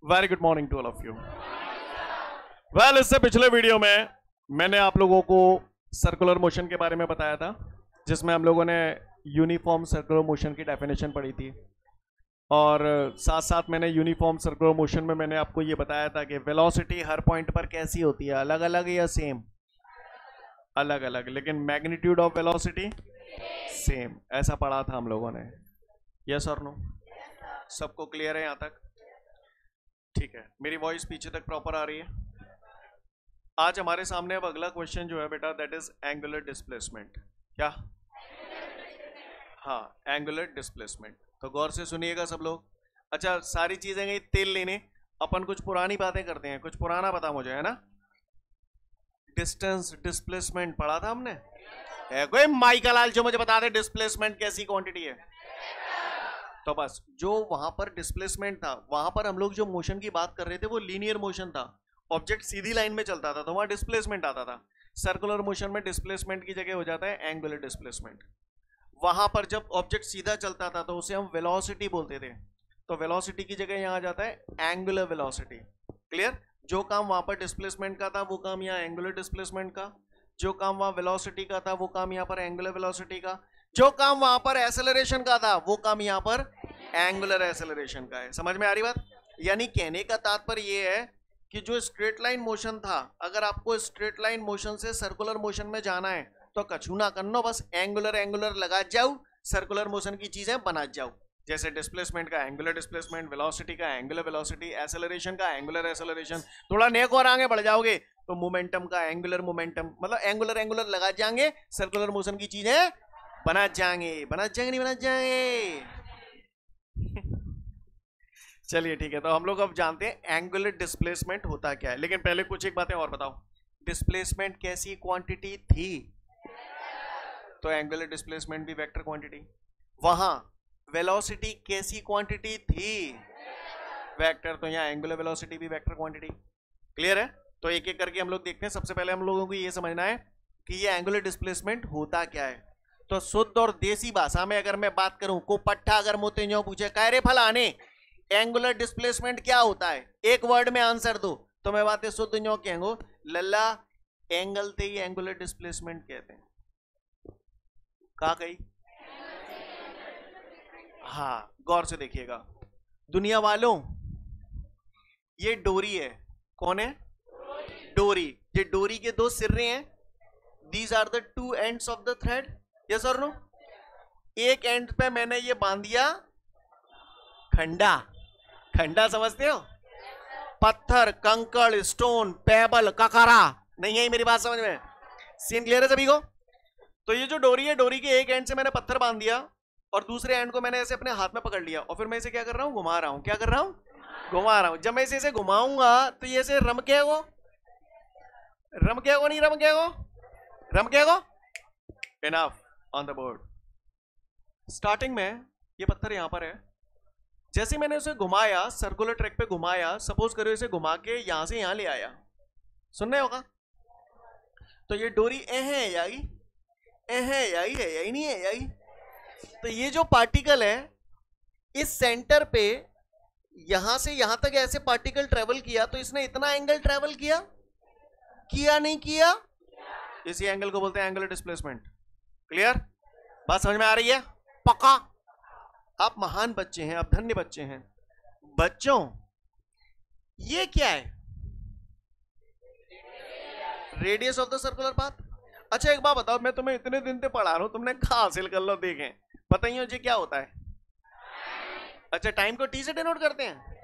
Very good morning to all of you. Well, इससे पिछले video में मैंने आप लोगों को सर्कुलर मोशन के बारे में बताया था, जिसमें हम लोगों ने यूनिफॉर्म सर्कुलर मोशन की डेफिनेशन पढ़ी थी, और साथ साथ मैंने यूनिफॉर्म सर्कुलर मोशन में मैंने आपको ये बताया था कि वेलोसिटी हर पॉइंट पर कैसी होती है, अलग अलग या सेम? अलग अलग, लेकिन मैग्नीट्यूड ऑफ वेलोसिटी सेम। ऐसा पढ़ा था हम लोगों ने। यस और नो? सबको क्लियर है यहाँ तक? ठीक है, मेरी वॉइस पीछे तक प्रॉपर आ रही है? आज हमारे सामने अब अगला क्वेश्चन जो है बेटा, दैट इज एंगुलर डिस्प्लेसमेंट। क्या? हाँ, एंगुलर डिस्प्लेसमेंट। तो गौर से सुनिएगा सब लोग। अच्छा, सारी चीजें गई तेल लेने, अपन कुछ पुरानी बातें करते हैं। कुछ पुराना पता मुझे, है ना? डिस्टेंस डिस्प्लेसमेंट पढ़ा था हमने। है कोई माइकल लाल जो मुझे बता दे डिस्प्लेसमेंट कैसी क्वांटिटी है? तो बस, जो वहां पर डिस्प्लेसमेंट था, वहां पर हम लोग जो मोशन की बात कर रहे थे वो लीनियर मोशन था। ऑब्जेक्ट सीधी लाइन में चलता था तो वहां डिस्प्लेसमेंट आता था। सर्कुलर मोशन में डिस्प्लेसमेंट की जगह हो जाता है एंगुलर डिस्प्लेसमेंट। वहां पर जब ऑब्जेक्ट सीधा चलता था तो उसे हम वेलोसिटी बोलते थे, तो वेलोसिटी की जगह यहां आ जाता है एंगुलर वेलोसिटी। क्लियर? जो काम वहां पर डिस्प्लेसमेंट का था वो काम यहाँ एंगुलर डिस्प्लेसमेंट का, जो काम वहां वेलोसिटी का था वो काम यहाँ पर एंगुलर वेलोसिटी का, जो काम वहां पर एक्सेलरेशन का था वो काम यहाँ पर एंगुलर एक्सेलरेशन का है। समझ में आ रही बात? यानी कहने का तात्पर्य ये है कि जो स्ट्रेट लाइन मोशन था, अगर आपको स्ट्रेट लाइन मोशन से सर्कुलर मोशन में जाना है तो कछु ना करनो, बस एंगुलर एंगुलर लगा जाओ, सर्कुलर मोशन की चीजें बना जाओ। जैसे डिस्प्लेसमेंट का एंगुलर डिस्प्लेसमेंट, वेलोसिटी का एंगुलर वेलोसिटी, एक्सेलरेशन का एंगुलर एक्सेलरेशन। थोड़ा नेक और आगे बढ़ जाओगे तो मोमेंटम का एंगुलर मोमेंटम, मतलब एंगुलर एंगुलर लगा जाएंगे, सर्कुलर मोशन की चीजें बना जाएंगे। बना जाएंगे नहीं बना जाएंगे? चलिए ठीक है, तो हम लोग अब जानते हैं एंगुलर डिस्प्लेसमेंट होता क्या है। लेकिन पहले कुछ एक बातें और बताओ। डिस्प्लेसमेंट कैसी क्वांटिटी थी? तो एंगुलर डिस्प्लेसमेंट भी वेक्टर क्वांटिटी। वहां वेलोसिटी कैसी क्वांटिटी थी? वेक्टर। तो यहाँ एंगुलर वेलोसिटी भी वेक्टर क्वांटिटी। क्लियर है? तो एक एक करके हम लोग देखते हैं। सबसे पहले हम लोगों को ये समझना है कि ये एंगुलर डिस्प्लेसमेंट होता क्या है। तो शुद्ध और देसी भाषा में अगर मैं बात करूं, को पट्टा अगर मोते जो पूछे कायरे फलाने एंगुलर डिस्प्लेसमेंट क्या होता है, एक वर्ड में आंसर दो, तो मैं बातें शुद्ध जो कहेंगे लल्ला एंगल ते ही एंगुलर डिस्प्लेसमेंट कहते हैं। कहा गई? हाँ, गौर से देखिएगा दुनिया वालों, ये डोरी है। कौन है? डोरी। ये डोरी के दो सिरे हैं। These are the two ends of the thread. Yes और नो? एक एंड पे मैंने ये बांध दिया खंडा। खंडा समझते हो? पत्थर, कंकड़, स्टोन, पेबल, ककरा। नहीं है मेरी बात समझ में? सीन क्लियर है सभी को? तो ये जो डोरी है, डोरी के एक एंड से मैंने पत्थर बांध दिया और दूसरे एंड को मैंने ऐसे अपने हाथ में पकड़ लिया और फिर मैं इसे क्या कर रहा हूं? घुमा रहा हूं। क्या कर रहा हूं? घुमा रहा हूं। जब मैं इसे घुमाऊंगा तो ये ऐसे रम के गो, रम के गो, नहीं रम के गो, रम के गो। Enough on the board. Starting में ये पत्थर यहां पर है। जैसे मैंने उसे घुमाया, सर्कुलर ट्रैक पे घुमाया, सपोज करो इसे घुमा के यहां से यहां ले आया, सुनने होगा, तो ये डोरी है याई, याई है यही नहीं है याई। तो ये जो पार्टिकल है इस सेंटर पे यहां से यहां तक ऐसे पार्टिकल ट्रेवल किया, तो इसने इतना एंगल ट्रेवल किया, किया नहीं किया? इसी एंगल को बोलते हैं एंगुलर डिस्प्लेसमेंट। क्लियर? बात समझ में आ रही है? पक्का? आप महान बच्चे हैं, आप धन्य बच्चे हैं। बच्चों, ये क्या है? Radius of the circular path. अच्छा एक बात बताओ, मैं तुम्हें इतने दिन से पढ़ा रहा हूं, तुमने कहा हासिल कर लो, देखें बताइए जी क्या होता है? अच्छा, टाइम को टी से डिनोट करते हैं,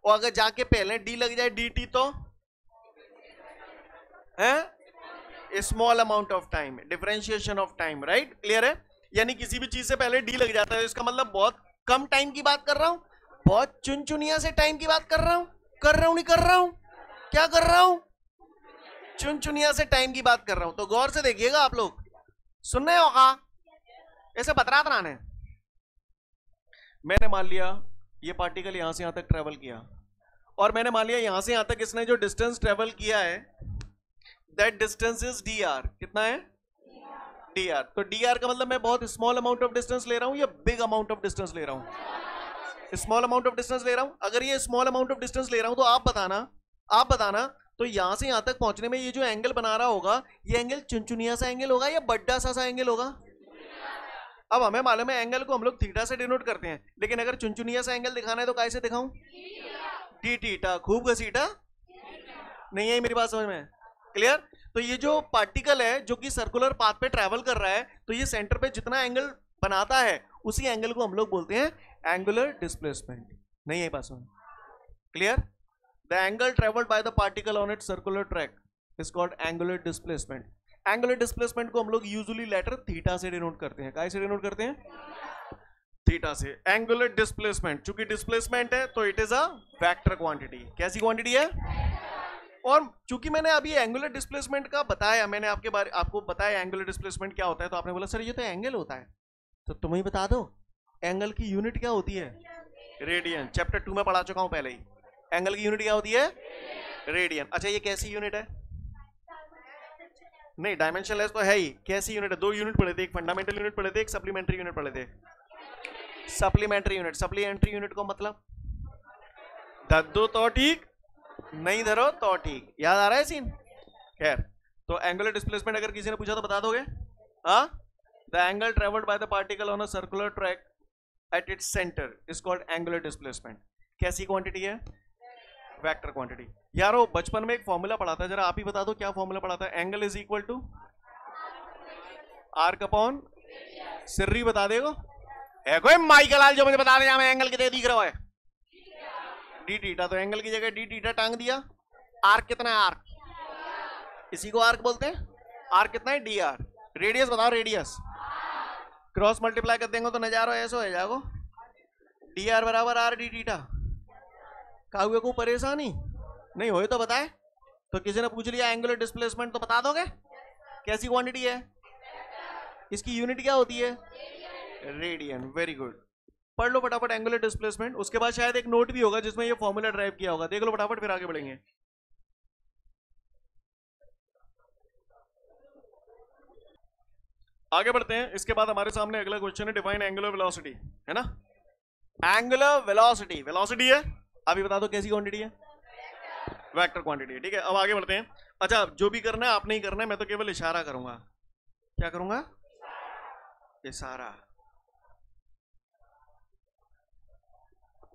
और अगर जाके पहले डी लग जाए dt तो है small amount of time, differentiation of time. Right? Clear है? यानी किसी भी चीज से पहले डी लग जाता है, इसका मतलब बहुत कम टाइम की बात कर रहा हूं, बहुत चुनचुनिया से टाइम की बात कर रहा हूं। कर रहा हूं नहीं कर रहा हूं? क्या कर रहा हूं? चुनचुनिया से टाइम की बात कर रहा हूं। तो गौर से देखिएगा आप लोग, सुनने होगा ऐसे बतरा बनाने। मैंने मान लिया ये पार्टिकल यहां से यहां तक ट्रेवल किया, और मैंने मान लिया यहां से यहां तक इसने जो डिस्टेंस ट्रेवल किया है दैट डिस्टेंस इज dr। कितना है? dr। तो dr का मतलब मैं बहुत स्मॉल अमाउंट ऑफ डिस्टेंस ले रहा हूं या बिग अमाउंट ऑफ डिस्टेंस ले रहा हूं? स्मॉल अमाउंट ऑफ डिस्टेंस ले रहा हूं, अगर ये स्मॉल अमाउंट ऑफ डिस्टेंस ले रहा हूं तो आप बताना तो यहां से यहां तक पहुंचने में ये जो एंगल बना रहा होगा, ये एंगल चुनचुनिया सा एंगल होगा या बड्डा सा एंगल होगा? अब हमें मालूम है एंगल को हम लोग थीटा से डिनोट करते हैं, लेकिन अगर चुनचुनिया सा एंगल दिखाना है तो कैसे दिखाऊं? D theta. खूब घसीटा नहीं है मेरी बात समझ में? क्लियर? तो ये जो पार्टिकल है जो कि सर्कुलर पाथ पे ट्रैवल कर रहा है, तो ये सेंटर पे जितना एंगल बनाता है उसी एंगल को हम लोग बोलते हैं एंगुलर डिस्प्लेसमेंट। नहीं है बात समझ? Clear? The angle travelled by the particle on it's circular track is called angular displacement. Angular displacement को हम लोग यूजुअली लेटर थीटा से डिनोट करते हैं। काय से डिनोट करते हैं? थीटा से। एंगुलर डिस्प्लेसमेंट, चूंकि डिस्प्लेसमेंट है तो it is a vector quantity. कैसी क्वांटिटी है? और चूंकि मैंने अभी एंगुलर डिस्प्लेसमेंट का बताया, मैंने आपको बताया एंगुलर डिस्प्लेसमेंट क्या होता है, तो आपने बोला सर ये तो एंगल होता है, तो तुम ही बता दो एंगल की यूनिट क्या होती है? रेडियन। चैप्टर 2 में पढ़ा चुका हूं पहले ही। एंगल की यूनिट क्या होती है? रेडियन। अच्छा ये कैसी यूनिट है? नहीं डायमेंशनलेस तो है ही। कैसी यूनिट है? 2 यूनिट पढ़े थे, एक फंडामेंटल यूनिट पढ़े थे, एक सप्लीमेंट्री यूनिट पढ़े थे। Supplementary unit. सप्लीमेंट्री यूनिट को मतलब दो तो ठीक, नहीं धरो तो ठीक। याद आ रहा है सीन? खैर, तो एंगुलर डिस्प्लेसमेंट अगर किसी ने पूछा तो बता दोगे? हाँ, the angle travelled by the particle on a circular track at its centre is called angular displacement. कैसी क्वांटिटी है? Vector quantity. यारो बचपन में एक फॉर्मूला पढ़ा था, जरा आप ही बता दो क्या फॉर्मूला पढ़ा था? Angle is equal to arc upon सिर्री। बता देगो? है कोई माइकल आल जो मुझे बता दे मैं एंगल कितने दिख रहा है? D theta. तो एंगल की जगह डी थीटा टांग दिया। आर्क कितना है? आर्क, इसी को आर्क बोलते हैं। आर्क कितना है? D R. रेडियस बताओ? रेडियस क्रॉस मल्टीप्लाई कर देंगे तो नजारो ऐसा हो जाएगा, डी आर बराबर आर डी थीटा। काहुए को परेशानी नहीं हो तो बताए। तो किसी ने पूछ लिया एंगुलर डिस्प्लेसमेंट तो बता दोगे कैसी क्वांटिटी है? इसकी यूनिट क्या होती है? रेडियन। Very good. पढ़ लो फटाफट एंगुलर डिस्प्लेसमेंट। उसके बाद शायद एक नोट भी होगा जिसमें ये फॉर्मूला ड्राइव किया होगा, देख लो फटाफट, फिर आगे बढ़ेंगे। आगे बढ़ते हैं। इसके बाद हमारे सामने अगला क्वेश्चन है, डिफाइन एंगुलर वेलोसिटी, है ना? एंगुलर वेलोसिटी, वेलोसिटी है, अभी बता दो कैसी क्वांटिटी है? वेक्टर क्वांटिटी है। ठीक है, अब आगे बढ़ते हैं। अच्छा, जो भी करना है आपने ही करना है, मैं तो केवल इशारा करूंगा। क्या करूंगा? इशारा।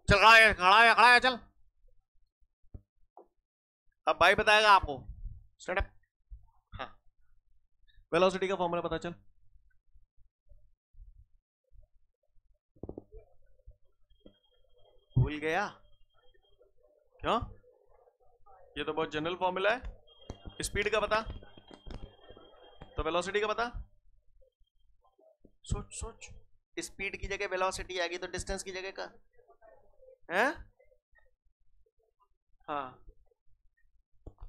चल खड़ा है, खड़ा है, खड़ा है, चल। अब भाई बताएगा आपको। Start up. हाँ, वेलोसिटी का फॉर्मूला पता चल। भूल गया? क्यों? ये तो बहुत जनरल फॉर्मूला है। स्पीड का पता, तो वेलोसिटी का पता। सोच सोच, स्पीड की जगह वेलोसिटी आ गई तो डिस्टेंस की जगह का है? हाँ,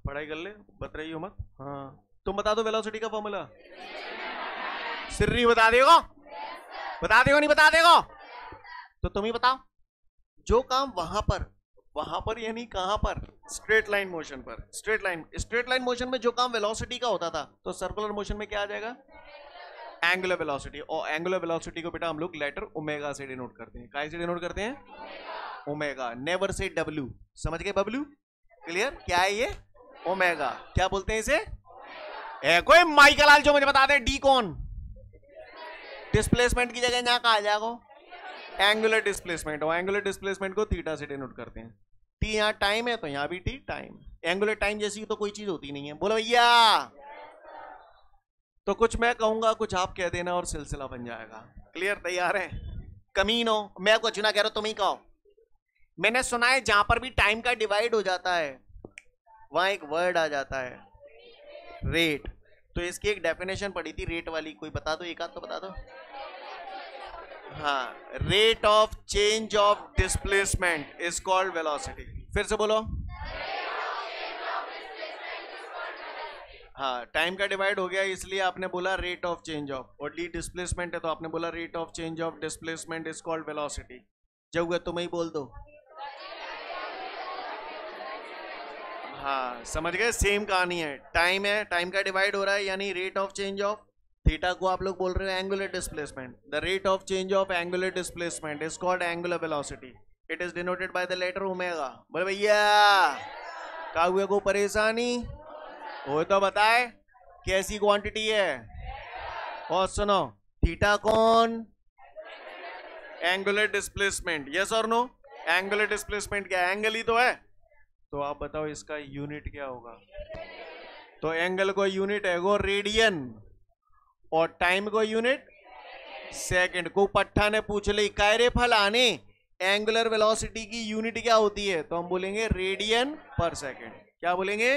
पढ़ाई कर ले, बता रही हो मत। हाँ, तुम बता दो वेलोसिटी का फॉर्मूला। सिर्री बता देगा? बता देगा नहीं बता देगा? तो तुम ही बताओ। जो काम वहां पर यानी कहां पर? स्ट्रेट लाइन मोशन पर। स्ट्रेट लाइन मोशन में जो काम वेलोसिटी का होता था, तो सर्कुलर मोशन में क्या आ जाएगा? Angular velocity. और एंगुलर वेलोसिटी को बेटा हम लोग लेटर ओमेगा से डिनोट करते हैं। काय से डिनोट करते हैं? ओमेगा। Never say W. समझ गए? बब्लू। क्लियर? क्या है ये? ओमेगा। क्या बोलते हैं इसे? कोई माइकल आल जो मुझे बता दे, डी कौन? डिस्प्लेसमेंट की जगह यहाँ कहा जाएगा? Angular displacement. और एंगुलर डिस्प्लेसमेंट को थीटा से डिनोट करते हैं। टी यहाँ टाइम है तो यहाँ भी टी टाइम। एंगुलर टाइम जैसी तो कोई चीज होती नहीं है। बोलो भैया। तो कुछ मैं कहूंगा, कुछ आप कह देना और सिलसिला बन जाएगा। क्लियर? तैयार है? कमीनो, मैं कुछ ना कह रहा, तुम ही कहो। मैंने सुना है जहां पर भी टाइम का डिवाइड हो जाता है वहां एक वर्ड आ जाता है, रेट। तो इसकी एक डेफिनेशन पढ़ी थी रेट वाली, कोई बता दो, एक आध तो बता दो। हाँ, rate of change of displacement is called velocity. फिर से बोलो। हाँ, टाइम का डिवाइड हो गया इसलिए आपने बोला रेट ऑफ चेंज ऑफ, और डी डिस्प्लेसमेंट है तो आपने बोला rate of change of displacement is called velocity. जब हुआ तुम ही बोल दो। हाँ, समझ गए? सेम कहानी है। टाइम है, टाइम का डिवाइड हो रहा है यानी rate of change of. Theta को आप लोग बोल रहे हो angular displacement. The rate of change of angular displacement is called angular velocity. It is denoted by the letter omega. बोले भैया काहुए को परेशानी हो तो बताए कैसी क्वांटिटी है। और सुनो, थीटा कौन? Angular displacement. यस और नो? एंगुलर डिस्प्लेसमेंट क्या? एंगल ही तो है। तो आप बताओ इसका यूनिट क्या होगा? तो एंगल को यूनिट है वो रेडियन, और टाइम को यूनिट सेकंड। को पट्टा ने पूछ ली कायरे फल आने एंगुलर वेलोसिटी की यूनिट क्या होती है, तो हम बोलेंगे रेडियन पर सेकंड। क्या बोलेंगे?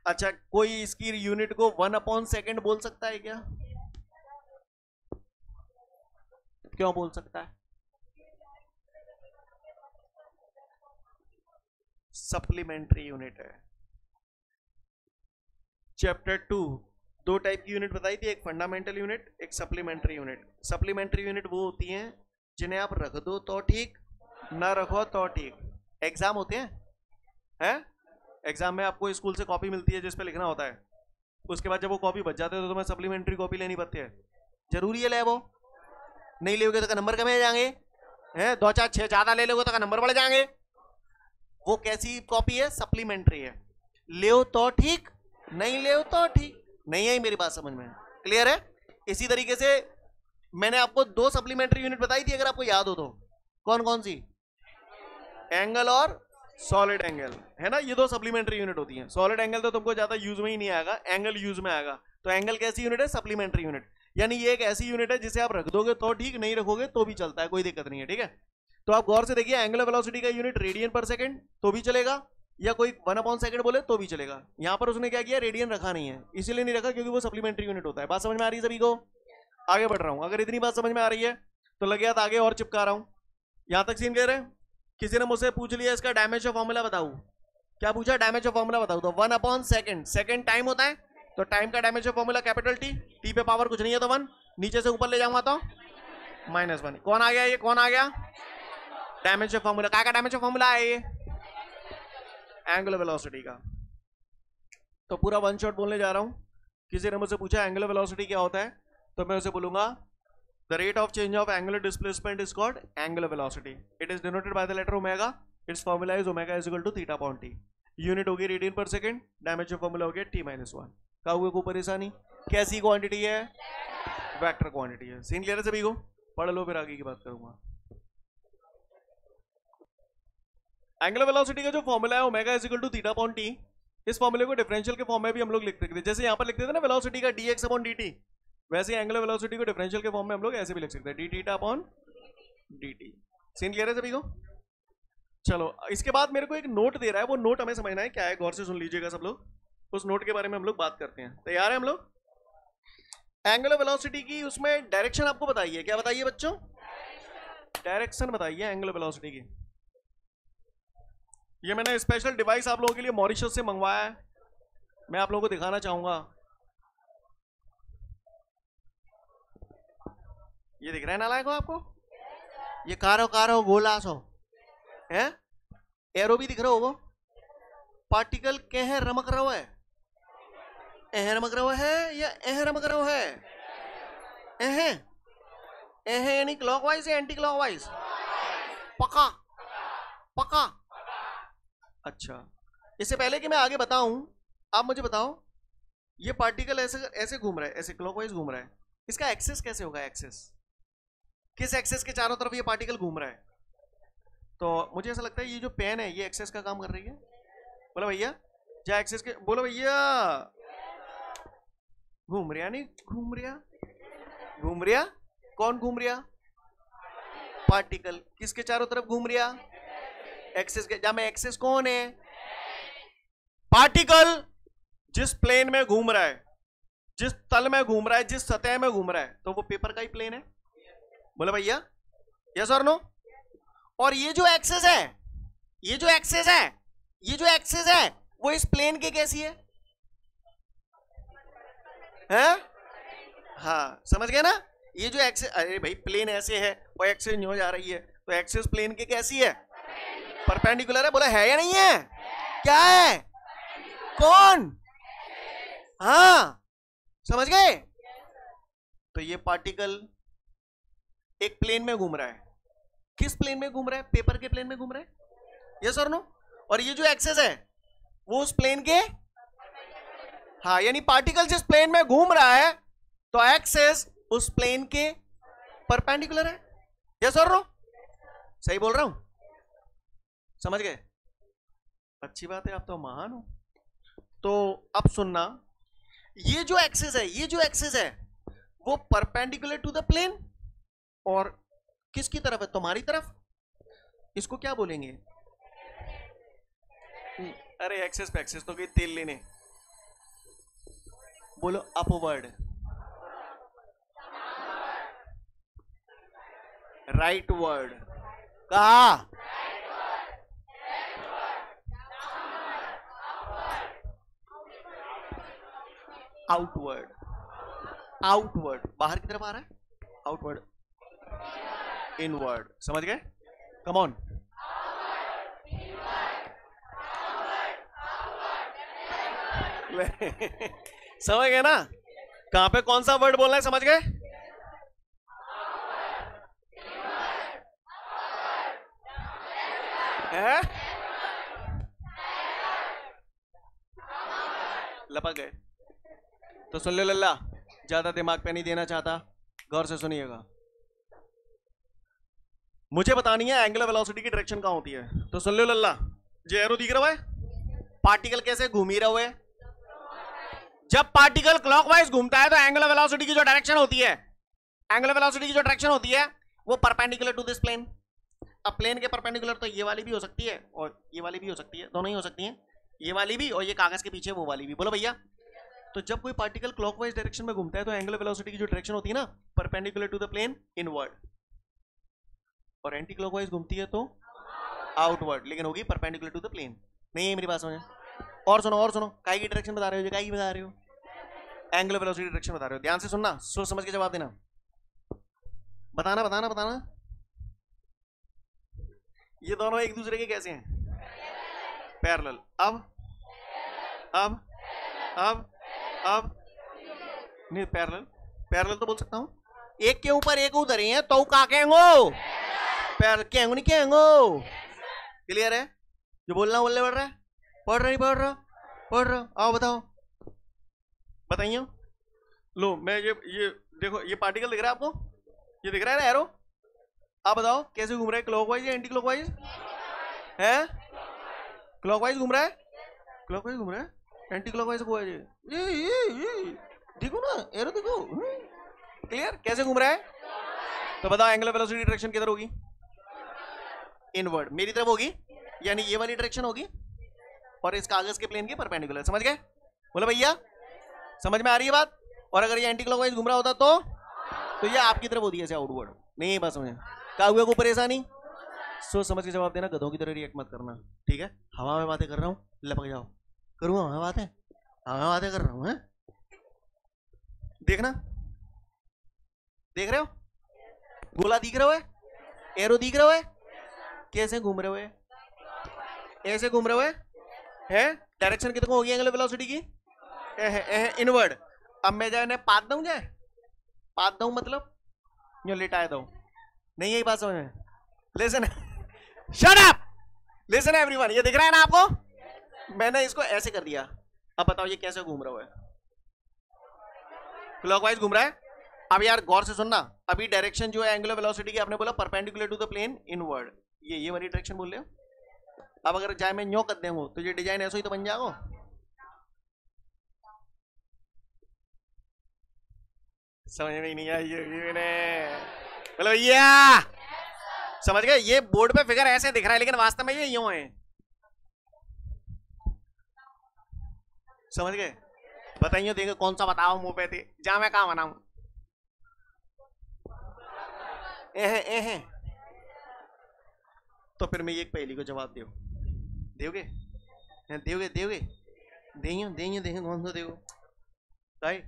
अच्छा, कोई इसकी यूनिट को 1/सेकंड बोल सकता है क्या? क्यों बोल सकता है? सप्लीमेंट्री यूनिट है। चैप्टर 2 दो टाइप की यूनिट बताई थी, एक फंडामेंटल यूनिट, एक सप्लीमेंट्री यूनिट। सप्लीमेंट्री यूनिट वो होती हैं जिन्हें आप रख दो तो ठीक, ना रखो तो ठीक। एग्जाम होते हैं एग्जाम में आपको स्कूल से कॉपी मिलती है जिस पे लिखना होता है, उसके बाद जब वो कॉपी बच जाते हैं तो तुम्हें सप्लीमेंट्री कॉपी लेनी पड़ती है। जरूरी है ले, वो नहीं लोगे तो नंबर कम जाएंगे हैं, 2 4 6 ज्यादा ले लोगे तो नंबर बढ़ जाएंगे। वो कैसी कॉपी है? सप्लीमेंट्री है। ले तो ठीक, नहीं ले तो ठीक। नहीं है मेरी बात समझ में? क्लियर है? इसी तरीके से मैंने आपको 2 सप्लीमेंट्री यूनिट बताई थी, अगर आपको याद हो तो। कौन कौन सी? एंगल और सॉलिड एंगल, है ना? ये 2 सप्लीमेंट्री यूनिट होती हैं। सॉलिड एंगल तो तुमको ज्यादा यूज में ही नहीं आएगा, एंगल यूज में आएगा। तो एंगल कैसी यूनिट है? Supplementary unit. यानी ये एक ऐसी यूनिट है जिसे आप रख दोगे तो ठीक, नहीं रखोगे तो भी चलता है, कोई दिक्कत नहीं है। ठीक है, तो आप गौर से देखिए, एंगुलर वेलोसिटी का यूनिट रेडियन पर सेकंड तो भी चलेगा, या कोई 1/सेकंड बोले तो भी चलेगा। यहां पर उसने क्या किया? रेडियन रखा नहीं है, इसीलिए नहीं रखा क्योंकि वो सप्लीमेंट्री यूनिट होता है। बात समझ में आ रही है सभी को? आगे बढ़ रहा हूं, अगर इतनी बात समझ में आ रही है तो लग गया आगे और चिपका रहा हूं। यहां तक सीन कह रहे हैं? किसी ने मुझसे पूछ लिया इसका डायमेंशन फॉर्मूला बताऊ। क्या पूछा? डायमेंशन फॉर्मूला बताऊ। तो 1/सेकंड, सेकंड टाइम होता है, तो टाइम का dimension formula capital T, T पे पावर कुछ नहीं है तो 1, नीचे से ऊपर ले जाऊंगा तो -1। कौन आ गया? ये कौन आ गया? Dimension formula. क्या का डायमेंशन फॉर्मूला है ये? एंगुलर वेलोसिटी का। तो पूरा वन शॉट बोलने जा रहा हूं। किसी ने मुझसे पूछा एंगुलर वेलोसिटी क्या होता है, तो मैं उसे बोलूंगा the rate of change of angular displacement is called angular velocity. It is denoted by the letter omega. It's formula is omega is equal to theta upon T. Unit होगी radian per second, dimension formula हो गया t-1। काहुए को परेशानी? कैसी quantity है? Vector quantity है। Scene clear है सभी को? पढ़ लो, फिर आगे की बात करूंगा। एंगुलर वेलोसिटी का जो फॉर्मूला है omega is equal to theta upon T, इस फॉर्मूले को डिफरेंशियल के फॉर्म में भी हम लोग लिख सकते थे। जैसे यहां पर लिखते थे ना वेलोसिटी का dx अपॉन dt, वैसे एंगुलर वेलोसिटी को डिफरेंशियल के फॉर्म में हम लोग ऐसे भी लिख सकते हैं, d theta upon dt। Scene clear है सभी को? चलो, इसके बाद मेरे को एक नोट दे रहा है, वो नोट हमें समझना है क्या है, गौर से सुन लीजिएगा सब लोग। उस नोट के बारे में हम लोग बात करते हैं। तैयार है हम लोग? एंगुलर वेलोसिटी की उसमें डायरेक्शन आपको बताइए। क्या बताइए बच्चों? डायरेक्शन बताइए एंगुलर वेलोसिटी की। ये मैंने स्पेशल डिवाइस आप लोगों के लिए मॉरिशस से मंगवाया है, मैं आप लोगों को दिखाना चाहूंगा। ये दिख रहा है नालायक हो आपको? ये कारो गोला सो है, एरो भी दिख रहा होगा। पार्टिकल कह रमक रहो है, रमक रहो है या रमक रहो है? यानी क्लॉकवाइज या एंटी क्लॉकवाइज? पक्का पक्का। अच्छा, इससे पहले कि मैं आगे बताऊं, आप मुझे बताओ, ये पार्टिकल ऐसे ऐसे घूम रहा है, ऐसे क्लॉकवाइज घूम रहा है, इसका एक्सेस कैसे होगा? एक्सेस किस एक्सेस के चारों तरफ ये पार्टिकल घूम रहा है? तो मुझे ऐसा लगता है ये जो पेन है ये एक्सेस का काम कर रही है। बोलो भैया, क्या एक्सेस के? बोलो भैया, घूम रहा नहीं घूम रहा? घूम रहा। कौन घूम रहा? पार्टिकल। किसके चारों तरफ घूम रहा? एक्सेस के। जहां में एक्सेस कौन है? पार्टिकल जिस प्लेन में घूम रहा है, जिस तल में घूम रहा है, जिस सतह में घूम रहा है, तो वो पेपर का ही प्लेन है। बोले भैया यस और नो? और ये जो एक्सेस है, ये जो एक्सेस है, ये जो एक्सेस है वो इस प्लेन के कैसी है? हैं? हाँ, समझ गए ना? ये जो एक्सेस, अरे भाई प्लेन ऐसे है और एक्सेस नहीं हो जा रही है, तो एक्सेस प्लेन के कैसी है? परपेंडिकुलर है। बोला है या नहीं है? क्या है? कौन? हाँ, समझ गए? तो ये पार्टिकल एक प्लेन में घूम रहा है, किस प्लेन में घूम रहा है? पेपर के प्लेन में घूम रहा है, यस और नो? और ये जो एक्सेस है वो उस प्लेन के, हाँ, यानी पार्टिकल जिस प्लेन में घूम रहा है तो एक्सेस उस प्लेन के परपेंडिकुलर है, यस और नो? सही बोल रहा हूं? समझ गए? अच्छी बात है, आप तो महान हो। तो अब सुनना, ये जो एक्सेस है वो परपेंडिकुलर टू द प्लेन और किसकी तरफ है? तुम्हारी तरफ। इसको क्या बोलेंगे? अरे एक्सेस पे एक्सेस तो गई तेल लेने, बोलो अपवर्ड, राइट वर्ड, कहा? आउटवर्ड, आउटवर्ड बाहर की तरफ आ रहा है, आउटवर्ड, इनवर्ड, समझ गए? Come on. समझ गए ना? कहां पे कौन सा वर्ड बोलना है, समझ गए? लपक गए तो सुन लो लल्ला, ज्यादा दिमाग पे नहीं देना चाहता, गौर से सुनिएगा। मुझे बतानी है एंगुलर वेलोसिटी की डायरेक्शन कहां होती है, तो सुन लो लल्ला। जो एरो दिख रहा है, पार्टिकल कैसे घूम ही रहा है? जब पार्टिकल क्लॉकवाइज घूमता है तो एंगुलर वेलोसिटी की जो डायरेक्शन होती है, एंगुलर वेलोसिटी की जो डायरेक्शन होती है वो परपेंडिकुलर टू दिस प्लेन। अब प्लेन के परपेंडिकुलर तो ये वाली भी हो सकती है और ये वाली भी हो सकती है, दोनों ही हो सकती हैं, ये वाली भी और ये कागज के पीछे वो वाली भी। बोलो भैया। तो जब कोई पार्टिकल क्लॉकवाइज डायरेक्शन में घूमता है तो एंगुलर वेलोसिटी की जो डायरेक्शन होती है ना, perpendicular to the plane, inward, और एंटी क्लॉकवाइज घूमती है तो आउटवर्ड, लेकिन होगी परपेंडिकुलर टू द प्लेन। नहीं है मेरी बात समझ? और सुनो, काई की डायरेक्शन बता रहे हो, काई की बता रहे हो? एंगुलर वेलोसिटी डायरेक्शन बता रहे हो। ध्यान से सुनना, सोच समझ के जवाब देना, बताना। ये दोनों एक दूसरे के कैसे हैं? पैरेलल। अब नहीं, पैरेलल तो बोल सकता हूं, एक के ऊपर एक उधर ही है तो का कहेंगो पैर कहेंगो, नहीं कहेंगो। क्लियर है? जो बोलना बोलने पड़ रहा है, पढ़ रहा। आओ बताओ, बताइए। लो, मैं ये देखो, ये पार्टिकल दिख रहा है आपको, ये दिख रहा है ना एरो? आप बताओ कैसे घूम रहा है, क्लॉकवाइज या एंटी क्लॉकवाइज? है क्लॉकवाइज घूम रहा है, एंटी क्लॉकवाइज को ये देखो ना, एरो देखो। क्लियर? कैसे घूम रहा है? तो बताओ एंगुलर वेलोसिटी डायरेक्शन किधर होगी? इनवर्ड, मेरी तरफ होगी, यानी ये वाली डायरेक्शन होगी और इस कागज के प्लेन के परपेंडिकुलर। समझ गए? बोलो भैया, समझ में आ रही है बात? और अगर ये एंटी क्लॉकवाइज घूम रहा होता तो ये आपकी तरफ होती है, ऐसे आउटवर्ड। नहीं बस समझ का हुआ को परेशानी? सोच समझ के जवाब देना, गधों की तरह रिएक्ट मत करना, ठीक है? हवा में बातें कर रहा हूँ, लपक जाओ। करूँगा हवा में बातें कर रहा हूँ, देखना, देख रहे हो? गोला दिख रहा है, एरो दिख रहा है, कैसे घूम रहे हुए? ऐसे घूम रहे हुए हैं। डायरेक्शन कितने होगी एंगुलर वेलोसिटी की? इनवर्ड। अब मैं जाए पात दूं मतलब यो लिटाए दो, नहीं यही बात समझ में? Listen, shut up, listen everyone, ये दिख रहा है ना आपको? मैंने इसको ऐसे कर दिया। अब बताओ ये कैसे घूम रहा है? क्लॉकवाइज घूम रहा है। अब यार गौर से सुनना, अभी डायरेक्शन जो है एंगुलर वेलोसिटी की, आपने बोला perpendicular to the plane, inward, ये वाली डायरेक्शन बोल रहे हो। अब अगर चाहे मैं न्यो कर देंगे तो ये डिजाइन ऐसा ही तो बन जाएगा। समझ में नहीं आई बोलो भैया, समझ गए? ये बोर्ड पे फिगर ऐसे दिख रहा है लेकिन वास्तव में ये यूं है। समझ गए? बताइए, देंगे कौन सा बताओ मुंह पे थे, जा मैं कहां बनाऊं? तो फिर मैं एक पहेली को जवाब दोगे? देंगे कौन सा देखो? काई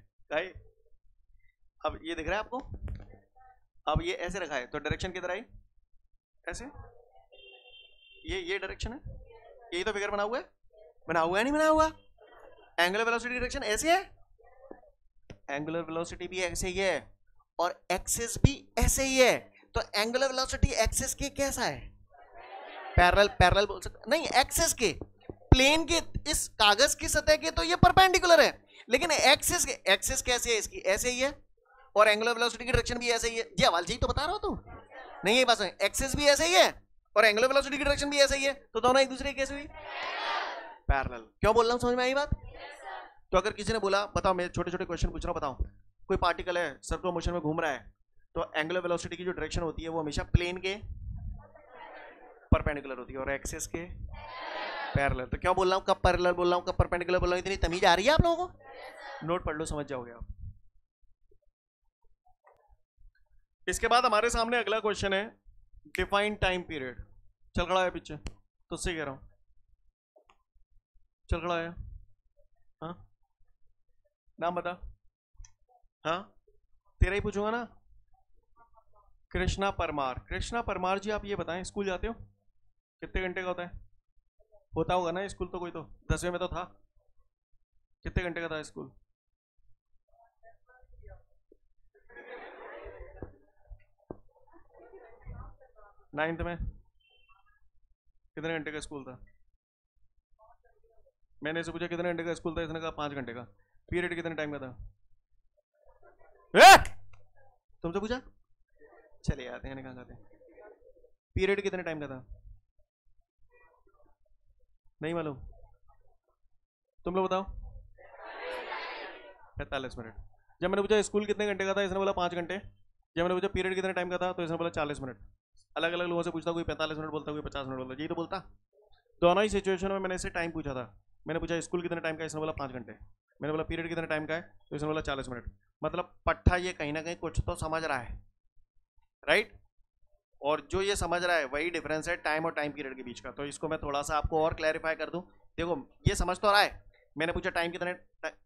अब ये दिख रहा है आपको? अब ये ऐसे रखा है तो डायरेक्शन किधर आई? ऐसे, ये डायरेक्शन है, यही तो फिगर बना हुआ है। नहीं बना हुआ? एंगुलर वेलोसिटी डायरेक्शन ऐसे है, एंगुलर वेलोसिटी भी ऐसे ही है और एक्सिस भी ऐसे ही है। तो एंगुलर वेलोसिटी एक्सिस के कैसा है? पैरेलल, पैरेलल बोल सकते नहीं, एक्सिस के, प्लेन के, इस कागज की सतह के तो ये परपेंडिकुलर है, लेकिन एक्सिस के, एक्सिस कैसे है इसकी? ऐसे ही है, और एंगुलर वेलोसिटी की डायरेक्शन भी ऐसे ही है। जी अवाल जी तो बता रहा हो तुम, नहीं ये बात है, एक्सिस भी ऐसे ही है और एंगुलर वेलोसिटी की डायरेक्शन भी ऐसे ही है, तो दोनों एक दूसरे के कैसे हुई? पैरेलल। क्यों बोल रहा हूं, समझ में आई बात? तो अगर किसी ने बोला, बताओ, मैं छोटे छोटे क्वेश्चन पूछ रहा हूं, बताओ, कोई पार्टिकल है सर्कुलर मोशन में घूम रहा है, तो एंगुलर वेलोसिटी की जो डायरेक्शन होती है वो हमेशा प्लेन के परपेंडिकुलर होती है और एक्सिस के पैरेलल। तो क्यों बोल रहा हूं, कब पैरेलल बोल रहा हूं, कब परपेंडिकुलर बोल रहा हूं, इतनी तमीज आ रही है आप लोगों को? नोट पढ़ लो, समझ जाओगे आप। इसके बाद हमारे सामने अगला क्वेश्चन है, डिफाइन टाइम पीरियड। चल खड़ा है पीछे, तो उससे कह रहा हूं, चल खड़ा है, हाँ नाम बता, हाँ तेरा ही पूछूंगा ना। कृष्णा परमार, कृष्णा परमार जी आप ये बताएं, स्कूल जाते हो? कितने घंटे का होता है? होता होगा ना स्कूल, तो कोई तो 10वें में तो था, कितने घंटे का था स्कूल? नाइन्थ में कितने घंटे का स्कूल था? मैंने इसे पूछा कितने घंटे का स्कूल था, इसने कहा 5 घंटे का। पीरियड कितने टाइम का था? तुमसे पूछा? चले आते हैं, कहाँ जाते हैं? पीरियड कितने टाइम का था? नहीं मालूम? तुम लोग बताओ। 45 मिनट। जब मैंने पूछा स्कूल कितने घंटे का था, इसने बोला 5 घंटे। जब मैंने पूछा पीरियड कितने टाइम का था, तो इसने बोला 40 मिनट। अलग अलग लोगों से पूछता, कोई 45 मिनट बोलता, कोई 50 मिनट बोलता, यही तो बोलता। दोनों ही सिचुएशन में मैंने इसे टाइम पूछा था। मैंने पूछा स्कूल कितने टाइम का, इसने बोला 5 घंटे। मैंने बोला पीरियड कितने टाइम का है, तो इसने बोला 40 मिनट। मतलब पट्टा ये कहीं ना कहीं कुछ तो समझ रहा है, राइट? और जो ये समझ रहा है वही डिफरेंस है टाइम और टाइम पीरियड के बीच का। तो इसको मैं थोड़ा सा आपको और क्लैरिफाई कर दूं। देखो ये समझ तो रहा है, मैंने पूछा टाइम कितने,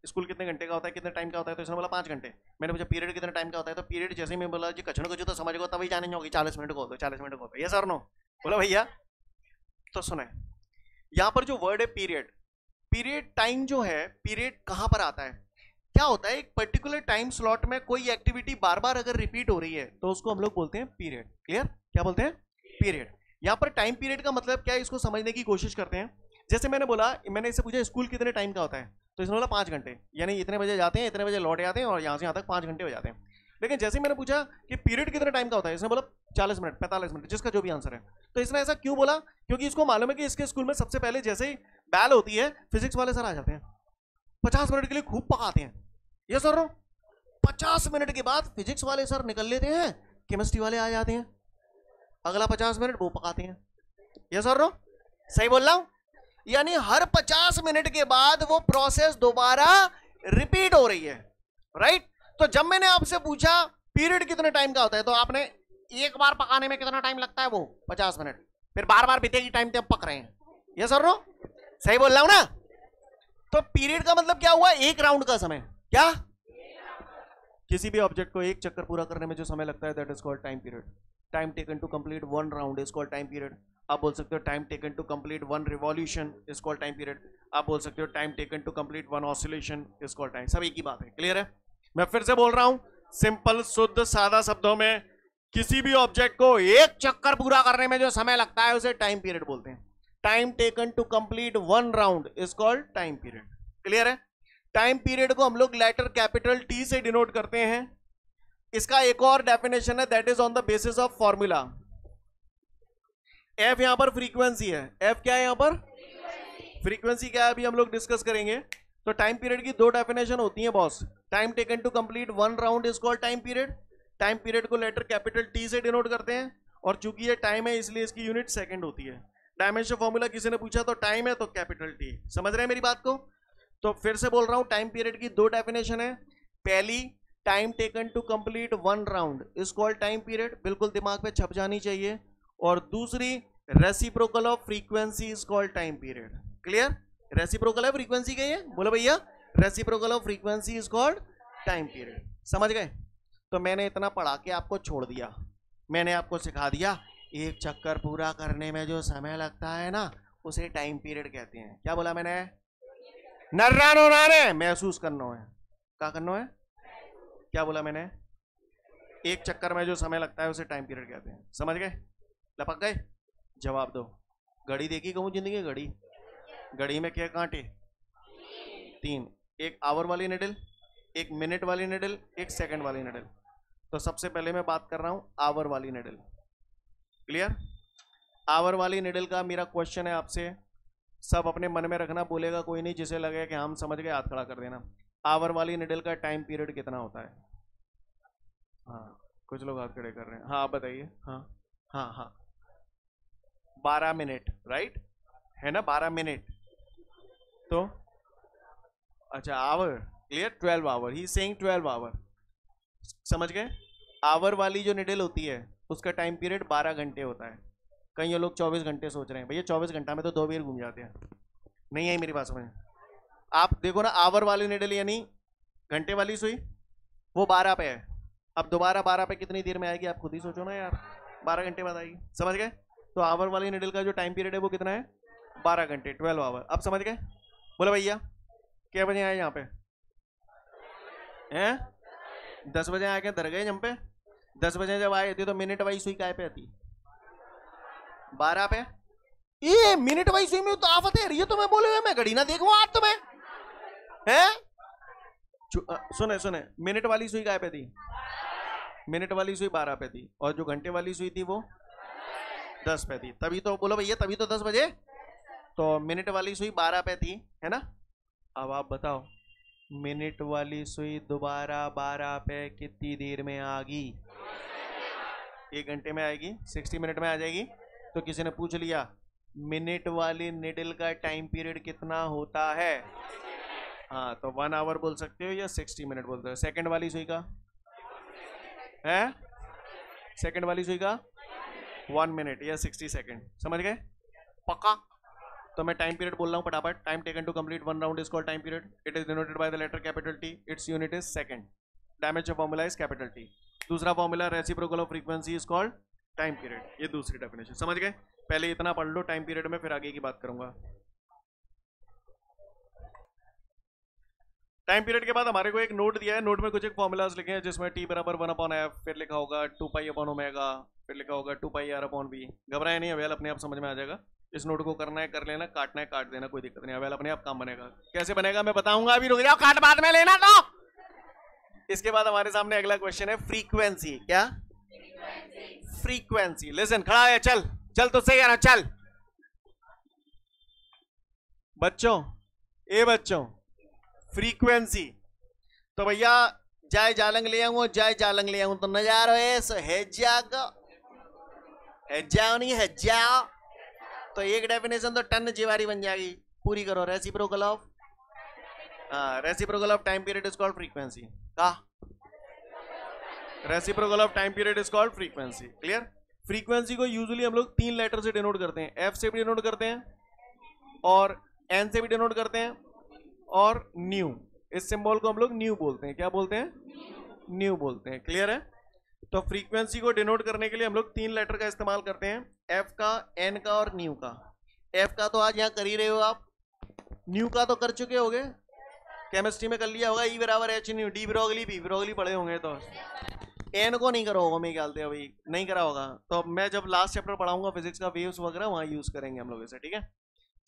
स्कूल कितने घंटे का होता है, कितने टाइम का होता है, तो इसने बोला 5 घंटे। मैंने पूछा पीरियड कितने टाइम का होता है, तो पीरियड जैसे ही मैं बोला जी कचन कुछ तो समझ गो, तभी जाने होगी 40 मिनट को, तो 40 मिनट को, ये सर नो बोला भैया। तो सुने, यहाँ पर जो वर्ड है पीरियड, पीरियड टाइम जो है, पीरियड कहां पर आता है? क्या होता है, एक पर्टिकुलर टाइम स्लॉट में कोई एक्टिविटी बार बार अगर रिपीट हो रही है तो उसको हम लोग बोलते हैं पीरियड। क्लियर? क्या बोलते हैं? पीरियड। यहां पर टाइम पीरियड का मतलब क्या है, इसको समझने की कोशिश करते हैं। जैसे मैंने बोला, मैंने इससे पूछा स्कूल कितने टाइम का होता है, तो इसने बोला 5 घंटे, यानी इतने बजे जाते हैं, इतने बजे लौट आते हैं, और यहां से यहां तक 5 घंटे हो जाते हैं। लेकिन जैसे मैंने पूछा कि पीरियड कितने टाइम का होता है, इसने बोला 40 मिनट, 45 मिनट, जिसका जो भी आंसर है। तो इसने ऐसा क्यों बोला? क्योंकि इसको मालूम है कि इसके स्कूल में सबसे पहले जैसे ही बैल होती है, फिजिक्स वाले सर आ जाते हैं, 50 मिनट के लिए खूब पकाते हैं। ये सर 50 मिनट के बाद फिजिक्स वाले सर निकल लेते हैं, केमिस्ट्री वाले आ जाते हैं, अगला 50 मिनट वो पकाते हैं। ये सर सही बोल रहा हूं? यानी हर 50 मिनट के बाद वो प्रोसेस दोबारा रिपीट हो रही है, राइट? तो जब मैंने आपसे पूछा पीरियड कितने टाइम का होता है, तो आपने एक बार पकाने में कितना टाइम लगता है, वो 50 मिनट, फिर बार बार बीतेगी टाइम तब पक रहे हैं। ये सर सही बोल रहा हूं ना? तो पीरियड का मतलब क्या हुआ? एक राउंड का समय। क्या? किसी भी ऑब्जेक्ट को एक चक्कर पूरा करने में जो समय लगता है, that is called time period. Time taken to complete 1 round is called time period. आप बोल सकते हो time taken to complete 1 revolution is called time period. आप बोल सकते हो time taken to complete 1 oscillation is called time. सब एक ही बात है। क्लियर है? मैं फिर से बोल रहा हूं, सिंपल शुद्ध सादा शब्दों में, किसी भी ऑब्जेक्ट को एक चक्कर पूरा करने में जो समय लगता है उसे टाइम पीरियड बोलते हैं। Time taken to complete 1 round is called time period. Clear है? टाइम पीरियड को हम लोग लेटर कैपिटल टी से डिनोट करते हैं। इसका एक और डेफिनेशन है, that is on the basis of formula. F यहां पर फ्रीक्वेंसी है। एफ क्या है यहां पर? फ्रीक्वेंसी क्या है अभी हम लोग डिस्कस करेंगे। तो टाइम पीरियड की 2 डेफिनेशन होती है boss. Time taken to complete 1 round is called time period. Time period को लेटर कैपिटल टी से डिनोट करते हैं, और चूंकि ये टाइम है इसलिए इसकी यूनिट सेकंड होती है। डायमेंशन फॉर्मूला किसी ने पूछा तो टाइम है तो कैपिटल टी। समझ रहे हैं मेरी बात को? तो फिर से बोल रहा हूं, टाइम पीरियड की 2 डेफिनेशन है। पहली, time taken to complete 1 round is called time period, बिल्कुल दिमाग पे छप जानी चाहिए। और दूसरी, reciprocal of frequency is called time period. Clear? Reciprocal है फ्रीक्वेंसी का, ये बोलो भैया, reciprocal of frequency is called time period. समझ गए? तो मैंने इतना पढ़ा के आपको छोड़ दिया, मैंने आपको सिखा दिया एक चक्कर पूरा करने में जो समय लगता है ना, उसे टाइम पीरियड कहते हैं। क्या बोला मैंने? नर्रानो नाने महसूस करना है। क्या करना है? क्या बोला मैंने? एक चक्कर में जो समय लगता है उसे टाइम पीरियड कहते हैं। समझ गए? लपक गए? जवाब दो। घड़ी देखी कहूँ जिंदगी? घड़ी, घड़ी में क्या कांटे? 3। एक आवर वाली निडल, एक मिनट वाली निडल, एक सेकंड वाली निडल। तो सबसे पहले मैं बात कर रहा हूं आवर वाली निडल। क्लियर? आवर वाली निडल का मेरा क्वेश्चन है आपसे, सब अपने मन में रखना, बोलेगा कोई नहीं, जिसे लगेगा कि हम समझ गए हाथ खड़ा कर देना। आवर वाली निडल का टाइम पीरियड कितना होता है? हाँ, कुछ लोग हाथ खड़े कर रहे हैं। हाँ आप बताइए। हाँ हाँ हाँ, 12 मिनट, राइट है ना? 12 मिनट। तो अच्छा hour, clear? 12 hour, he saying 12 hour. समझ गए? आवर वाली जो निडल होती है उसका टाइम पीरियड 12 घंटे होता है। कई लोग 24 घंटे सोच रहे हैं, भैया 24 घंटा में तो 2 बेर घूम जाते हैं। नहीं आई मेरी बात समझ? आप देखो ना, आवर वाली निडल यानी घंटे वाली सुई, वो 12 पे है। अब दोबारा 12 पे कितनी देर में आएगी आप खुद ही सोचो ना यार, 12 घंटे बाद आएगी। समझ गए? तो आवर वाली निडल का जो टाइम पीरियड है वो कितना है? 12 घंटे, 12 आवर। अब समझ गए? बोले भैया क्या बजे आए यहाँ पे? हैं? 10 बजे आके धर गए जम पे। 10 बजे जब आए थे तो मिनट वाली सुई काय पे आती? 12 पे। ये मिनट वाली सुई में तो आफत है, ये तो मैं बोले हुए मैं घड़ी ना देखूं आज तुम्हें हैं? सुने सुने, मिनट वाली सुई काय पे थी? मिनट वाली सुई 12 पे थी, और जो घंटे वाली सुई थी वो 10 पे थी। तभी तो बोलो भैया, तभी तो 10 बजे। तो मिनट वाली सुई 12 पे थी, है ना? अब आप बताओ, मिनट वाली सुई दोबारा 12 पे कितनी देर में आएगी? 1 घंटे में आएगी, 60 मिनट में आ जाएगी। तो किसी ने पूछ लिया मिनट वाली निडल का टाइम पीरियड कितना होता है? हाँ, तो 1 आवर बोल सकते हो या 60 मिनट बोलते हो। सेकंड वाली सुई का है? सेकंड वाली सुई का 1 मिनट या 60 सेकंड। समझ गए? पक्का? तो मैं टाइम पीरियड बोल रहा हूँ फटाफट। Time taken to complete 1 round is called time period. It is denoted by the letter capital T. Its unit is second. Dimension formula is capital T. दूसरा formula reciprocal of frequency is called time period. ये दूसरी definition. समझ गए? पहले इतना पढ़ लो time period में, फिर आगे की बात करूंगा। टाइम पीरियड के बाद हमारे को एक नोट दिया है, नोट में कुछ एक फॉर्मूलाज लिखे हैं जिसमें टी बराबर 1/f, फिर लिखा होगा 2π/ω, फिर लिखा होगा 2πr/v। घबराए नहीं, अवेल अपने आप समझ में आ जाएगा। इस नोट को करना है कर लेना, काटना है काट देना, कोई दिक्कत नहीं। अवेल अपने आप काम बनेगा। कैसे बनेगा मैं बताऊंगा, अभी रुक जाओ, काट बाद में लेना। तो इसके बाद हमारे सामने अगला क्वेश्चन है फ्रीक्वेंसी। क्या? फ्रीक्वेंसी। लिसन, खड़ा है, चल चल तो सही है ना, चल बच्चों, ए बच्चों, फ्रीक्वेंसी। तो भैया जाए जालंग ले आऊं, जाए जालंग ले आऊं तो नजारो ऐसो है जागो, है जाओ नहीं है जाओ। तो एक डेफिनेशन तो टन जीवारी बन जाएगी। पूरी करो। Reciprocal of, reciprocal of time period is called frequency. का reciprocal of time period is called frequency. Clear? Frequency को यूजुअली हम लोग 3 लेटर से डिनोट करते हैं। एफ से भी डिनोट करते हैं, और एन से भी डिनोट करते हैं, और न्यू। इस सिंबल को हम लोग न्यू बोलते हैं। क्या बोलते हैं? न्यू बोलते हैं। क्लियर है? तो फ्रीक्वेंसी को डिनोट करने के लिए हम लोग 3 लेटर का इस्तेमाल करते हैं, एफ का, एन का और न्यू का। एफ का तो आज यहाँ कर ही रहे हो आप, न्यू का तो कर चुके होगे, केमिस्ट्री में कर लिया होगा, ई बराबर H new, de Broglie, P Broglie पढ़े होंगे। तो एन को नहीं करा होगा मेरे ख्याल से, अभी नहीं करा होगा। तो मैं जब लास्ट चैप्टर पढ़ाऊंगा फिजिक्स का, वेव्स वगैरह, वहाँ यूज करेंगे हम लोग इसे। ठीक है?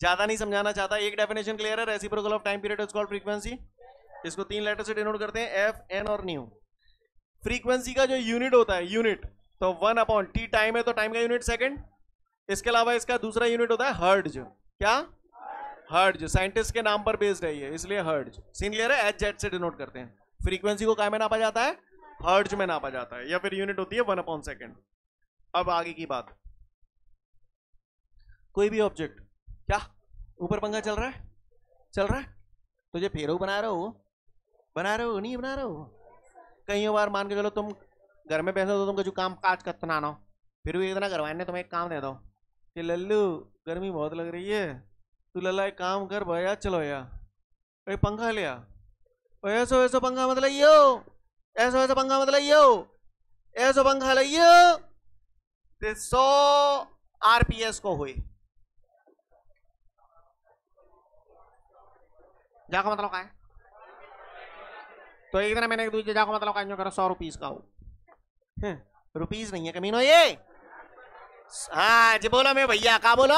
ज्यादा नहीं समझाना चाहता, एक डेफिनेशन क्लियर है। Reciprocal of time period is called frequency. इसको 3 लेटर से डिनोट करते हैं, एफ, एन और न्यू। फ्रीक्वेंसी का जो यूनिट होता है, यूनिट, तो 1/t टाइम है, तो टाइम का यूनिट सेकंड। इसके अलावा इसका दूसरा यूनिट होता है हर्ट्ज। क्या? हर्ट्ज। साइंटिस्ट के नाम पर बेस्ड है ये, इसलिए हर्ट्ज। सीन क्लियर है? एच जेड से डिनोट करते हैं। फ्रीक्वेंसी को क्या में नापा जाता है? हर्ट्ज में नापा जाता है, या फिर यूनिट होती है 1/सेकंड। अब आगे की बात, कोई भी ऑब्जेक्ट, क्या ऊपर पंखा चल रहा है? चल रहा है। तुझे फेरो बना रहे हो, बना रहे हो नहीं बना रहे हो? कई बार मान के चलो तुम घर में बैठे हो, तो तुमको जो काम काज करना ना, फिर भी इतना करवाने तुम्हें एक काम दे दो कि लल्लू गर्मी बहुत लग रही है, तू लल्ला एक काम कर भैया, चलो यार पंखा ले आ। ऐसो ऐसो पंखा मत लाइयो, ऐसो ऐसो पंखा मत लाइयो, ऐसो पंखा लाइयो 100 RPS को हुई। जाको मतलब क्या है? तो एक दिन मैंने एक दूसरे जाको मतलब क्या करो 100 रुपीस का हो। रुपीज नहीं है कमीनो ये। हाँ जी बोलो मैं भैया का बोलो।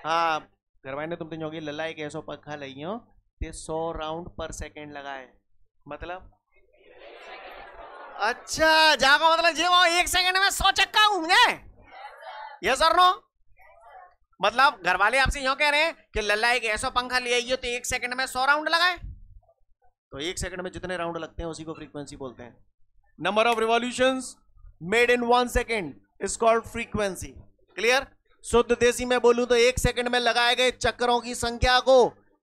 हाँ घरवाई ने तुम तीन होगी लल्ला एक ऐसा पंखा लियो ते 100 राउंड पर सेकेंड लगाए मतलब। अच्छा जागो मतलब जी वो 1 सेकंड में 100 चक्का घूमने। यस और नो? मतलब घर वाले आपसे यूं कह रहे हैं कि लल्ला एक ऐसा पंखा ले आइए तो 1 सेकंड में 100 राउंड लगाए। तो 1 सेकंड में जितने राउंड लगते हैं उसी को फ्रीक्वेंसी बोलते हैं। Number of revolutions made in 1 second is called frequency. Clear? शुद्ध देसी में बोलूं तो 1 सेकंड में लगाए गए चक्करों की संख्या को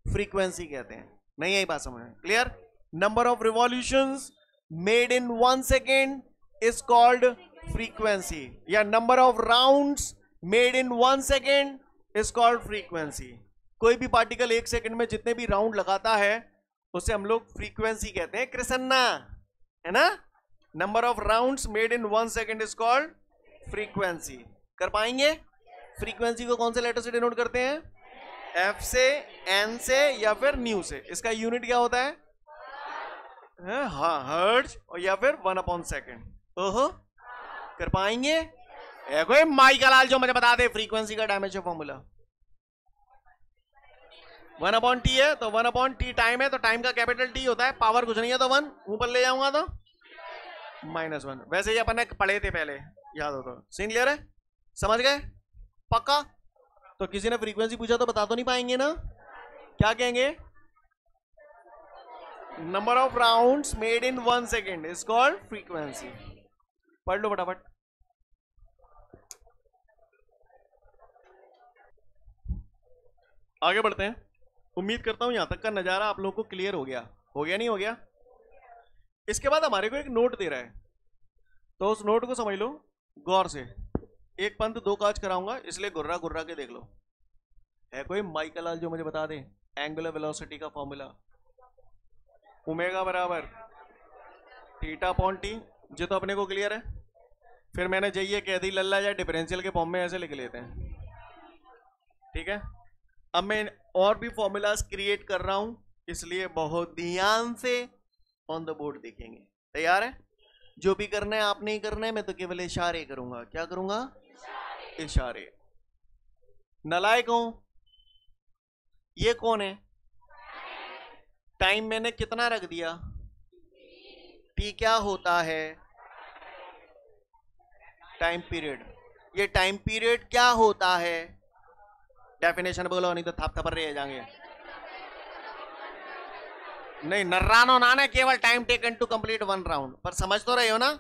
फ्रीक्वेंसी कहते हैं। नहीं यही बात समझ में? Clear? Number of revolutions made in 1 second is called frequency या number of rounds made in 1 second is called frequency. कोई भी पार्टिकल 1 सेकंड में जितने भी राउंड लगाता है उसे हम लोग फ्रीक्वेंसी कहते हैं। कृष्णा है ना? Number of rounds made in 1 second is called frequency. कर पाएंगे? फ्रीक्वेंसी को कौन से लेटर से डिनोट करते हैं? एफ से, एन से या फिर न्यू से। इसका यूनिट क्या होता है? हाँ हर्ट्ज और या फिर 1/सेकंड। ओहो कर पाएंगे? कोई माई का लाल जो मुझे बता दे फ्रीक्वेंसी का डायमेंशन फॉर्मूला। 1/t है तो 1/t टाइम है तो टाइम का कैपिटल टी होता है। पावर कुछ नहीं है तो 1 ऊपर ले जाऊंगा तो -1। वैसे ही अपन ने पढ़े थे पहले याद हो तो। सीन क्लियर है? समझ गए? पक्का? तो किसी ने फ्रीक्वेंसी पूछा तो बता तो नहीं पाएंगे ना? क्या कहेंगे? Number of rounds made in 1 second is called frequency. पढ़ लो फटाफट। आगे बढ़ते हैं। उम्मीद करता हूं यहां तक का नजारा आप लोगों को क्लियर हो गया। हो गया नहीं हो गया? इसके बाद हमारे को एक नोट दे रहा है तो उस नोट को समझ लो गौर से। एक पंथ 2 काज कराऊंगा इसलिए गुर्रा गुर्रा के देख लो। है कोई माइकल लाल जो मुझे बता दे एंगुलर वेलोसिटी का फॉर्मूला? ओमेगा बराबर θ/t। जो तो अपने को क्लियर है। फिर मैंने जाइए कह दी लल्ला या डिफरेंशियल के फॉर्म में ऐसे लिख लेते हैं। ठीक है? अब मैं और भी फॉर्मूलाज क्रिएट कर रहा हूं इसलिए बहुत ध्यान से ऑन द बोर्ड देखेंगे। तैयार है? जो भी करना है आपने ही करना है। मैं तो केवल इशारे करूंगा। क्या करूंगा? इशारे। नालायक हूं। ये कौन है? टाइम मैंने कितना रख दिया? टी क्या होता है? Time period. ये टाइम पीरियड क्या होता है? डेफिनेशन बोलो नहीं तो थप थपर रह जाएंगे। नहीं नर्रानो ना केवल time taken to complete 1 round. पर समझ तो रहे हो ना?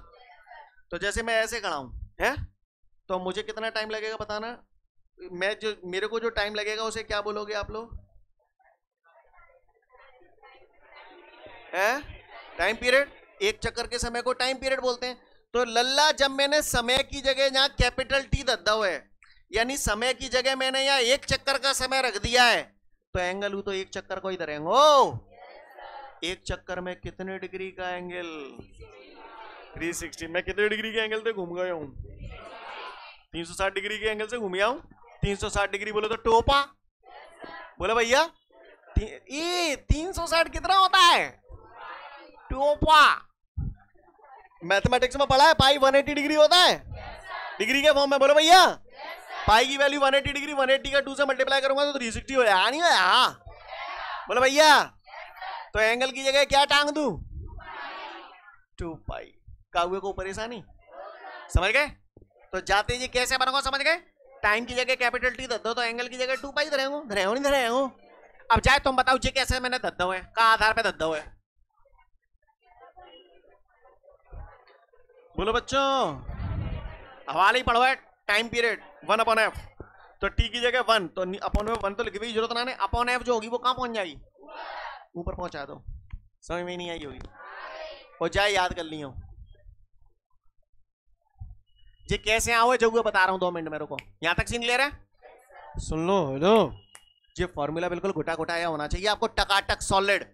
तो जैसे मैं ऐसे खड़ा हूं है तो मुझे कितना टाइम लगेगा बताना। मैं जो मेरे को जो टाइम लगेगा उसे क्या बोलोगे आप लोग? है टाइम पीरियड। एक चक्कर के समय को टाइम पीरियड बोलते हैं। तो लल्ला जब मैंने समय की जगह जहां कैपिटल टी दद्दा हुआ है यानी समय की जगह मैंने यहाँ 1 चक्कर का समय रख दिया है तो एंगल हो तो 1 चक्कर को ही धरेंगे। 1 चक्कर में कितने डिग्री का एंगल? 360। मैं कितने डिग्री के एंगल से घूम गया हूं? 360 डिग्री के एंगल से घूम गया हूं। 360 डिग्री बोलो तो टोपा बोलो भैया। 360 कितना होता है? टोपा। मैथमेटिक्स में पढ़ा है पाई 180 डिग्री होता है डिग्री के फॉर्म में। बोलो भैया पाई की वैल्यू 180 डिग्री 180 का 2 से मल्टीप्लाई करूंगा तो 360 हो जाएगा। नहीं होया? बोलो भैया तो एंगल की जगह क्या टांग दूं? 2 पाई। काहुए को परेशानी समझ गए? तो जाते जी कैसे बनोगा समझ गए? टाइम की जगह कैपिटल टी दे दो तो एंगल की जगह 2 पाई धरेंगे। धरेंगे नहीं धरेंगे? अब जाए तुम बताओ जी कैसे मैंने दद्दा हुआ है? का आधार पे दद्दा हुआ है? बोलो बच्चों हवाले ही पढ़ो है। टाइम पीरियड 1/f तो टी की जगह 1 तो अपॉन में 1 तो लिखी हुई जरूरत ना। अपॉन एफ जो होगी वो कहां पहुंच जाएगी? ऊपर पहुंचा दो। समझ में नहीं आई होगी और जाए याद कर ली हो जी कैसे आओ जो बता रहा हूं 2 मिनट में रुको। यहां तक सीन क्लियर है? सुन लो हेलो ये फॉर्मूला बिल्कुल घुटा घुटाया होना चाहिए आपको टकाटक सॉलिड।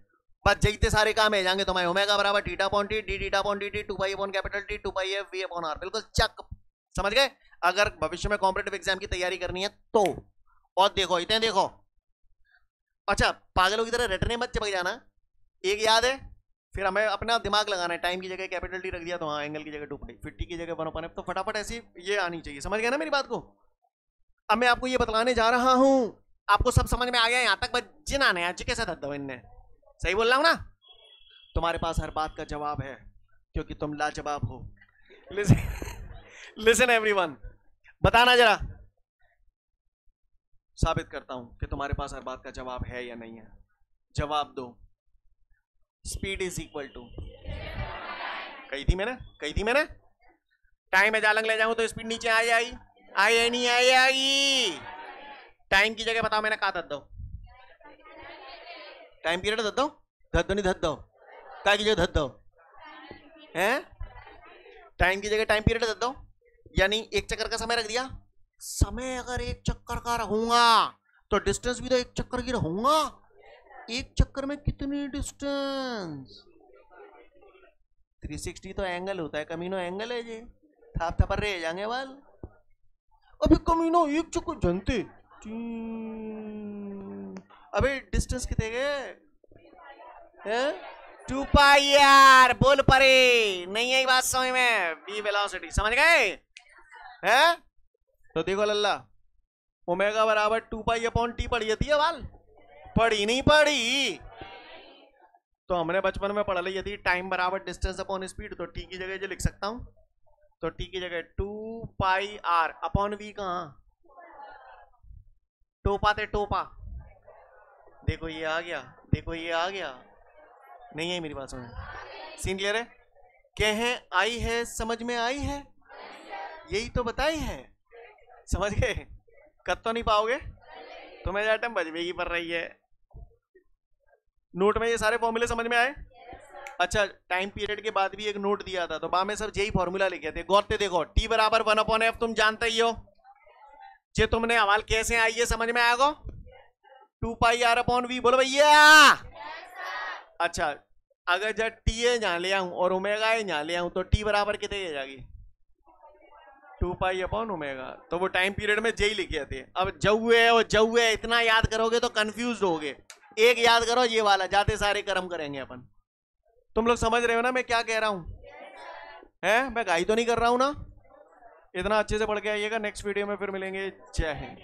बस जैते सारे काम है जाएंगे तुम्हारे। ओमेगा बराबर θ/t d θ/dt 2 pi upon capital T 2 पाई f v अपॉन r। बिल्कुल चक समझ गए? अगर भविष्य में कॉम्पिटिटिव एग्जाम की तैयारी करनी है तो। और देखो इतने देखो। अच्छा पागलों की तरह रटने मत चिपक जाना। एक याद है फिर हमें अपना दिमाग लगाना है, टाइम की जगह कैपिटल टी रख दिया तो हाँ एंगल की जगह 2 पाई, फिर टी की जगह 1/f, तो फटाफट ऐसी ये आनी चाहिए। समझ गया ना मेरी बात को? अब मैं आपको ये बतलाने जा रहा हूं, आपको सब समझ में आ गया यहाँ तक? बस जिना ने आज कैसे दो इनने, सही बोल रहा हूं ना? तुम्हारे पास हर बात का जवाब है क्योंकि तुम लाजवाब हो। लिसन एवरीवन, बताना जरा, साबित करता हूं कि तुम्हारे पास हर बात का जवाब है या नहीं है। जवाब दो। स्पीड इज इक्वल टू, कही थी मैंने टाइम में जालंग ले जाऊं तो स्पीड नीचे आ जाएगी, आई नहीं आएगी। टाइम की जगह बताओ मैंने कहा दो, टाइम पीरियड दो नहीं दो, क्या की जगह दो है, टाइम की जगह टाइम पीरियड दो, यानी एक चक्कर का समय रख दिया। समय अगर एक चक्कर का रहूंगा तो डिस्टेंस भी तो एक चक्कर की रहूंगा। एक चक्कर में कितनी डिस्टेंस? 360 तो एंगल होता है, कमीनो एंगल है जी, थाप थपर रह जाएंगे बाल। अबे कमीनो एक चक्कर जानते, अबे डिस्टेंस कितने गए? 2 पाई यार, बोल परे नहीं है बात समझ में? बी वेलोसिटी, समझ गए हैं? तो देखो लल्ला, ओमेगा बराबर 2 पाई अपॉन टी पढ़ी जाती है बाल, पढ़ी नहीं पढ़ी? तो हमने बचपन में पढ़ ली थी, टाइम बराबर डिस्टेंस अपॉन स्पीड, तो टी की जगह जो लिख सकता हूं, तो टी की जगह 2 पाई आर अपॉन वी, कहां टोपा थे टोपा, देखो ये आ गया, देखो ये आ गया। नहीं है मेरी बात समझ, सीन क्लियर है? कहें आई है, समझ में आई है, यही तो बताई है, समझ गए? कर तो नहीं पाओगे, तुम्हें आइटम बजबेगी पर रही है। नोट में ये सारे फॉर्मूले समझ में आए? अच्छा, टाइम पीरियड के बाद भी एक नोट दिया था, तो बा में सब यही फॉर्मूला लिखे थे, गौर से देखो। टी बराबर 1/f तुम जानते ही हो, जे तुमने हवाल कैसे आई है समझ में आएगा? 2 पाई आर अपॉन वी, बोलो भैया। अच्छा, अगर जब टी ए यहाँ ले आऊं और ओमेगा ए यहाँ ले आऊं तो टी बराबर कितने हो जाएगी? 2 पाई अपॉन ओमेगा, तो वो टाइम पीरियड में जे ही लिखे थे। अब जऊ है और जऊ है, इतना याद करोगे तो कंफ्यूज होगे। एक याद करो ये वाला, जाते सारे कर्म करेंगे अपन। तुम लोग समझ रहे हो ना मैं क्या कह रहा हूं? है मैं गाई तो नहीं कर रहा हूं ना? इतना अच्छे से पढ़ के आइएगा। नेक्स्ट वीडियो में फिर मिलेंगे। जय हिंद।